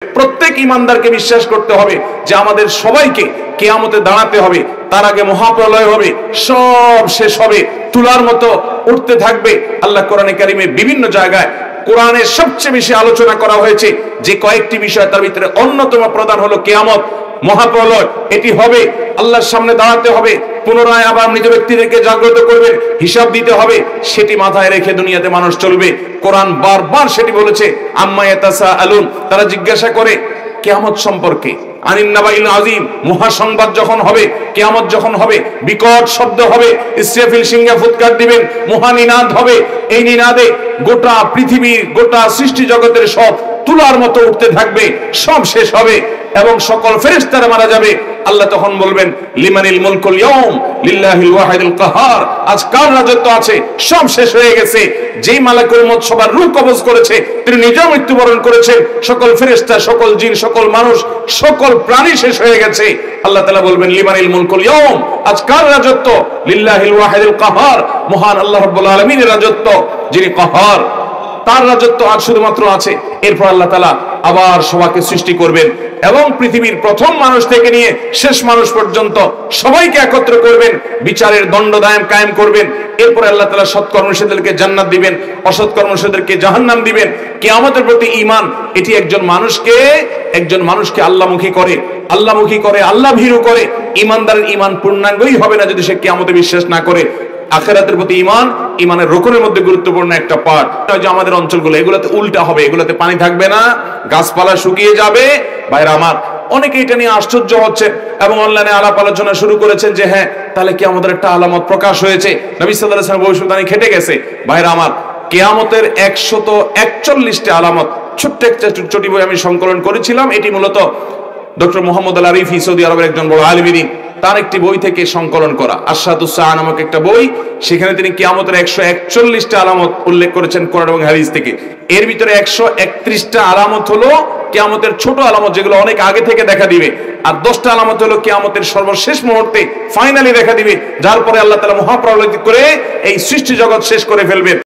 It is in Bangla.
প্রত্যেক ইমানদারকে বিশ্বাস করতে হবে যে আমাদের সবাইকে কিয়ামতে দাঁড়াতে হবে, তার আগে মহাপ্রলয় হবে, সব শেষ হবে, তুলার মতো উঠতে থাকবে। আল্লাহ কোরআনে কারিমে বিভিন্ন জায়গায় কোরআনের সবচেয়ে বেশি আলোচনা করা হয়েছে যে কয়েকটি বিষয়, তার ভিতরে অন্যতম প্রধান হলো কিয়ামত, মহাপ্রলয়। এটি হবে, আল্লাহর সামনে দাঁড়াতে হবে, পুনরায় আবার মৃত ব্যক্তিদেরকে জাগ্রত করবে, হিসাব দিতে হবে, সেটি মাথায় রেখে দুনিয়াতে মানুষ চলবে। কোরআন বারবার সেটি বলেছে, আম্মা ইয়াতাসাআলুন, তারা জিজ্ঞাসা করে কিয়ামত সম্পর্কে, আনিন নাবাইল আযীম, মহাসংবাদ যখন হবে, কিয়ামত যখন হবে, বিকট শব্দ হবে, ইসরাফিল সিংহে ফুৎকার দিবেন, মহানিনাদ হবে, এই নিনাদে গোটা পৃথিবীর, গোটা সৃষ্টি জগতের সব তুলার মতো উঠতে থাকবে, সব শেষ হবে এবং সকল ফেরেশতারা মারা যাবে। আল্লাহ তখন বলবেন, লিমানিল মুলকুল ইয়াউম লিল্লাহিল ওয়াহিদুল কাহার, আজ কার রাজত্ব আছে, সব শেষ হয়ে গেছে। যেই মালাকুল মউত সবার রূহ কবজ করেছে, তিনি নিজেও মৃত্যুবরণ করেছেন, সকল ফেরেশতা, সকল জিন, সকল মানুষ, সকল প্রাণী শেষ হয়ে গেছে। আল্লাহ তাআলা বলবেন, লিমানিল মুলকুল ইয়াউম, আজ কার রাজত্ব, লিল্লাহিল ওয়াহিদুল কাহার, মহান আল্লাহ রাব্বুল আলামিনের রাজত্ব, যিনি কাহার, তার রাজত্ব আজ শুধুমাত্র আছে। এরপর আল্লাহ তাআলা আবার সবাইকে সৃষ্টি করবেন এবং পৃথিবীর প্রথম মানুষ থেকে নিয়ে শেষ মানুষ পর্যন্ত সবাইকে একত্র করবেন, বিচারের দণ্ডদায়ম কায়েম করবেন। এরপর আল্লাহ তাআলা সৎকর্মশীলদেরকে জান্নাত দিবেন, অসৎকর্মশীলদেরকে জাহান্নাম দিবেন। কিয়ামতের প্রতি ঈমান, এটি একজন মানুষকে আল্লাহমুখী করে, আল্লাহ ভীরু করে। ঈমানদারের ঈমান পূর্ণাঙ্গই হবে না যদি সে কিয়ামতে বিশ্বাস না করে। আখিরাতের প্রতি ঈমান, ঈমানের রুকনের মধ্যে গুরুত্বপূর্ণ একটা পার্ট। যে আমাদের অঞ্চলগুলো, এগুলোতে উল্টা হবে, এগুলোতে পানি থাকবে না, গাছপালা শুকিয়ে যাবে। ভাইরা আমার, অনেকে এটা নিয়ে আশ্চর্য হচ্ছেন এবং অনলাইনে আলাপ আলোচনা শুরু করেছেন যে হ্যাঁ, তাহলে কি আমাদের একটা আলামত প্রকাশ হয়েছে, নবী সাল্লাল্লাহু আলাইহি ওয়াসাল্লাম ভবিষ্যদ্বাণী খেটে গেছে। ভাইরা আমার, কিয়ামতের 141টি আলামত, ছোট্ট একটা ছোটি বই আমি সংকলন করেছিলাম। এটি মূলত ডক্টর মোহাম্মদ আল আরিফি, সৌদি আরবের একজন বড় আলিম, তার একটি বই থেকে সংকলন করা, আশরাতুস সাআ নামক একটা বই। সেখানে তিনি কিয়ামতের 141টা আলামত উল্লেখ করেছেন কোরআন এবং হাদিস থেকে। এর ভিতরে 131টা আলামত হলো কিয়ামতের ছোট আলামত, যেগুলো অনেক আগে থেকে দেখা দিবে, আর 10টা আলামত হলো কিয়ামতের সর্বশেষ মুহূর্তে ফাইনালি দেখা দিবে, যার পরে আল্লাহ তাআলা মহাপ্রলয় করে এই সৃষ্টি জগৎ শেষ করে ফেলবেন।